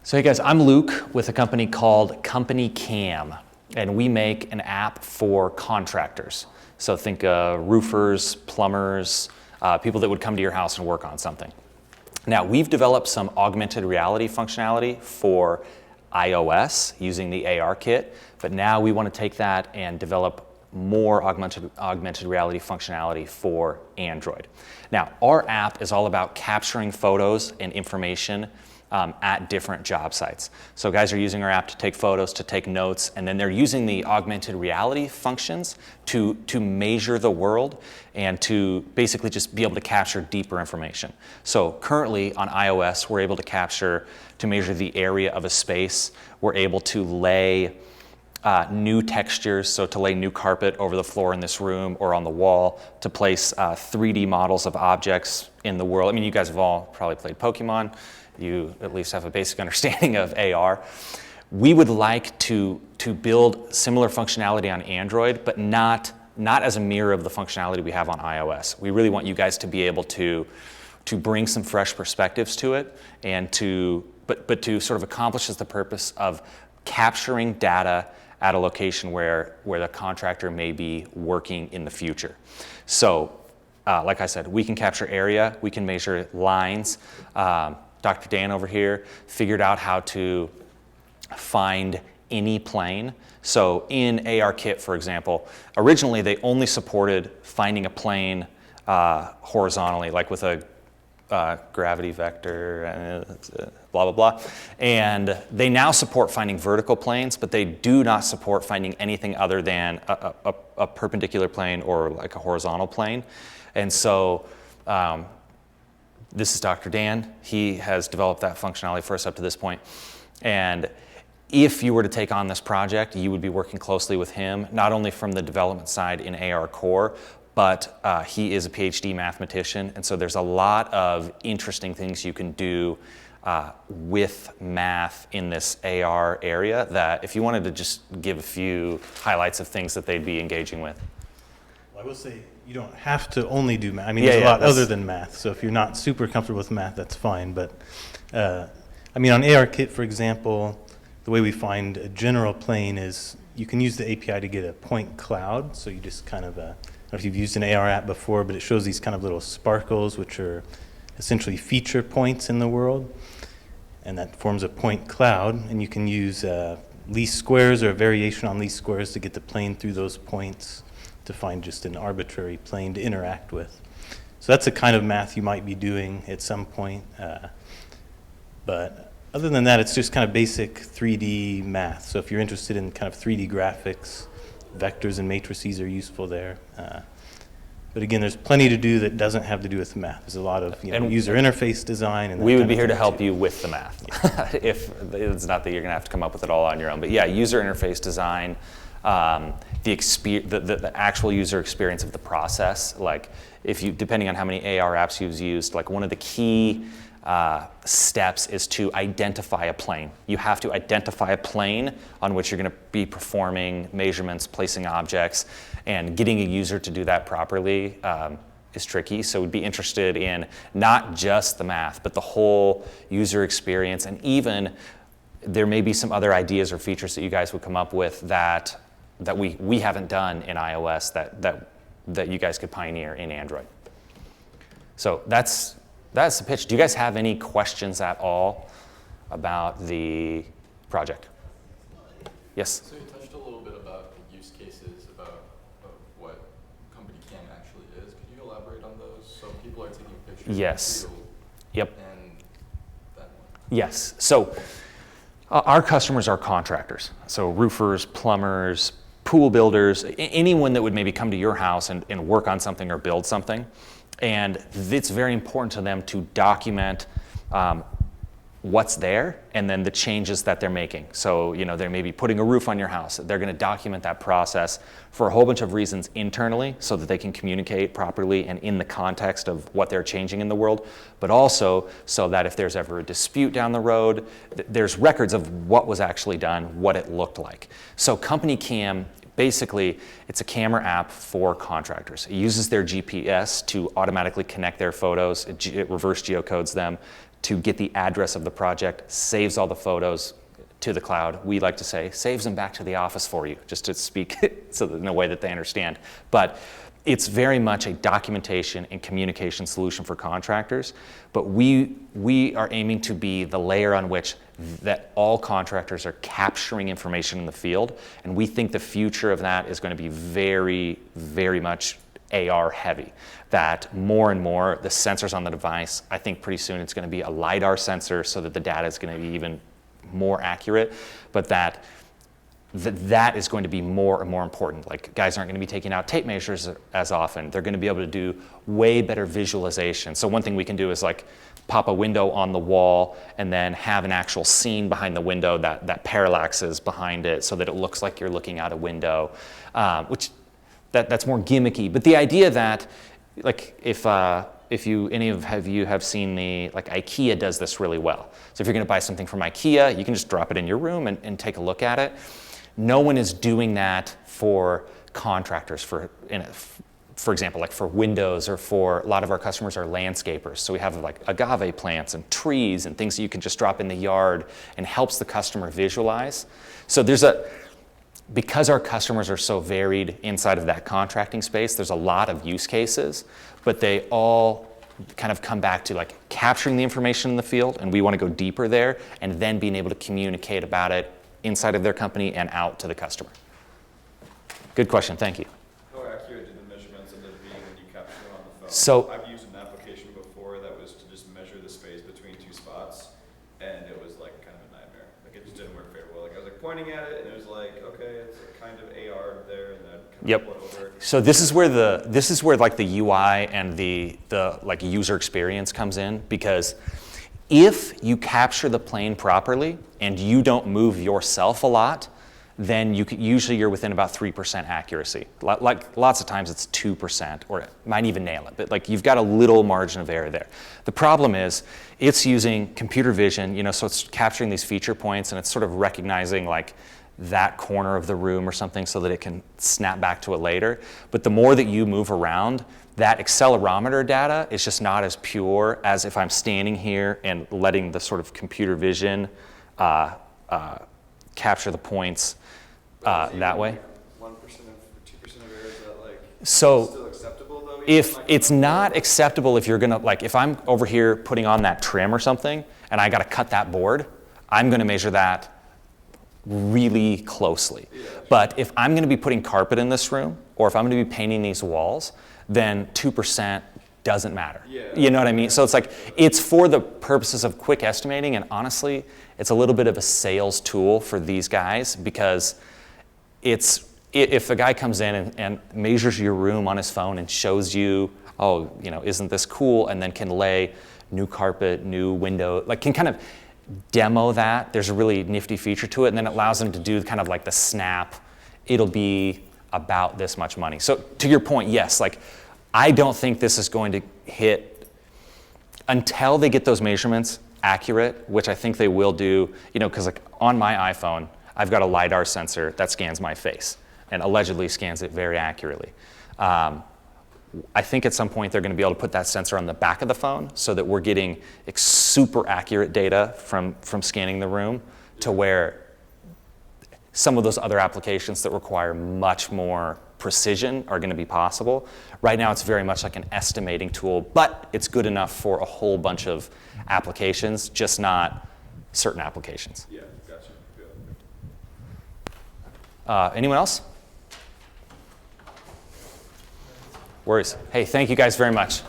So hey guys, I'm Luke with a company called CompanyCam, and we make an app for contractors. So think roofers, plumbers, people that would come to your house and work on something. Now we've developed some augmented reality functionality for iOS using the AR kit, but now we want to take that and develop more augmented reality functionality for Android. Now our app is all about capturing photos and information at different job sites. So guys are using our app to take photos, to take notes, and then they're using the augmented reality functions to measure the world and to basically just be able to capture deeper information. So currently on iOS, we're able to measure the area of a space. We're able to lay new textures, so to lay new carpet over the floor in this room or on the wall, to place 3D models of objects in the world. I mean, you guys have all probably played Pokemon. You at least have a basic understanding of AR. We would like to build similar functionality on Android, but not as a mirror of the functionality we have on iOS. We really want you guys to be able to bring some fresh perspectives to it, and to sort of accomplish the purpose of capturing data at a location where the contractor may be working in the future. So, like I said, we can capture area, we can measure lines. Dr. Dan over here figured out how to find any plane. So in ARKit, for example, originally they only supported finding a plane horizontally, like with a gravity vector, blah, blah, blah. And they now support finding vertical planes, but they do not support finding anything other than a perpendicular plane or like a horizontal plane. And so, this is Dr. Dan. He has developed that functionality for us up to this point. And if you were to take on this project, you would be working closely with him, not only from the development side in AR Core, but he is a PhD mathematician. And so there's a lot of interesting things you can do with math in this AR area that if you wanted to just give a few highlights of things that they'd be engaging with. Well, I will say, you don't have to only do math. I mean, there's a lot other than math. So if you're not super comfortable with math, that's fine. But I mean, on ARKit, for example, the way we find a general plane is you can use the API to get a point cloud. So you just kind of, I don't know if you've used an AR app before, but it shows these kind of little sparkles, which are essentially feature points in the world. And that forms a point cloud. And you can use least squares or a variation on least squares to get the plane through those points, to find just an arbitrary plane to interact with. So that's the kind of math you might be doing at some point. But other than that, it's just kind of basic 3D math. So if you're interested in kind of 3D graphics, vectors and matrices are useful there. But again, there's plenty to do that doesn't have to do with math. There's a lot of user interface design. And we would be here to help you with the math. Yeah. If it's not that you're gonna have to come up with it all on your own. But yeah, user interface design, the actual user experience of the process. Like depending on how many AR apps you've used, like one of the key steps is to identify a plane. You have to identify a plane on which you're going to be performing measurements, placing objects, and getting a user to do that properly is tricky. So we'd be interested in not just the math, but the whole user experience, and even there may be some other ideas or features that you guys would come up with that we haven't done in iOS that you guys could pioneer in Android. So that's the pitch. Do you guys have any questions at all about the project? Yes? So you touched a little bit about the use cases of what CompanyCam actually is. Could you elaborate on those? So people are taking pictures yes. of the field. Yep. And that one. Yes. So our customers are contractors. So roofers, plumbers, pool builders, anyone that would maybe come to your house and work on something or build something. And it's very important to them to document what's there and then the changes that they're making. So, they may be putting a roof on your house. They're going to document that process for a whole bunch of reasons internally so that they can communicate properly and in the context of what they're changing in the world, but also so that if there's ever a dispute down the road, there's records of what was actually done, what it looked like. So CompanyCam basically, it's a camera app for contractors. It uses their GPS to automatically connect their photos. It reverse geocodes them to get the address of the project, saves all the photos to the cloud. We like to say, saves them back to the office for you, just to speak so that in a way that they understand. But it's very much a documentation and communication solution for contractors. But we are aiming to be the layer on which that all contractors are capturing information in the field. And we think the future of that is going to be very, very much AR heavy. That more and more the sensors on the device, I think pretty soon it's going to be a LiDAR sensor so that the data is going to be even more accurate, but that is going to be more and more important. Like, guys aren't going to be taking out tape measures as often. They're going to be able to do way better visualization. So one thing we can do is like pop a window on the wall and then have an actual scene behind the window that parallaxes behind it so that it looks like you're looking out a window, which that's more gimmicky. But the idea that, like, if any of you have seen like IKEA does this really well. So if you're going to buy something from IKEA, you can just drop it in your room and take a look at it. No one is doing that for contractors, for example, like for windows, or for a lot of our customers are landscapers. So we have like agave plants and trees and things that you can just drop in the yard and helps the customer visualize. So because our customers are so varied inside of that contracting space, there's a lot of use cases, but they all kind of come back to like capturing the information in the field, and we want to go deeper there, and then being able to communicate about it inside of their company and out to the customer. Good question, thank you. How accurate do the measurements end up being when you capture them on the phone? So I've used an application before that was to just measure the space between two spots, and it was like kind of a nightmare. Like, it just didn't work very well. Like, I was like pointing at it, and it was like, okay, it's kind of AR there, and then kind yep. of over. So this is where like the UI and the like user experience comes in, because if you capture the plane properly and you don't move yourself a lot, then usually you're within about 3% accuracy. Like lots of times it's 2%, or it might even nail it, but like you've got a little margin of error there. The problem is it's using computer vision, so it's capturing these feature points and it's sort of recognizing like that corner of the room or something so that it can snap back to it later. But the more that you move around, that accelerometer data is just not as pure as if I'm standing here and letting the sort of computer vision capture the points that way. 1% of 2% of error, is that like so still acceptable though? If it's not acceptable, if you're gonna, like, if I'm over here putting on that trim or something and I gotta cut that board, I'm gonna measure that really closely. Yeah, sure. But if I'm gonna be putting carpet in this room, or if I'm gonna be painting these walls, then 2% doesn't matter. Yeah. You know what I mean? So it's like, it's for the purposes of quick estimating, and honestly, it's a little bit of a sales tool for these guys, because if a guy comes in and measures your room on his phone and shows you, oh, isn't this cool, and then can lay new carpet, new window, like can kind of demo that, there's a really nifty feature to it, and then it allows them to do kind of like the snap, it'll be about this much money. So to your point, yes, like I don't think this is going to hit until they get those measurements accurate, which I think they will do, because like on my iPhone, I've got a LiDAR sensor that scans my face and allegedly scans it very accurately. I think at some point they're going to be able to put that sensor on the back of the phone so that we're getting super accurate data from scanning the room, to where some of those other applications that require much more precision are going to be possible. Right now it's very much like an estimating tool, but it's good enough for a whole bunch of applications, just not certain applications. Yeah, gotcha. Anyone else? Worries. Hey, thank you guys very much.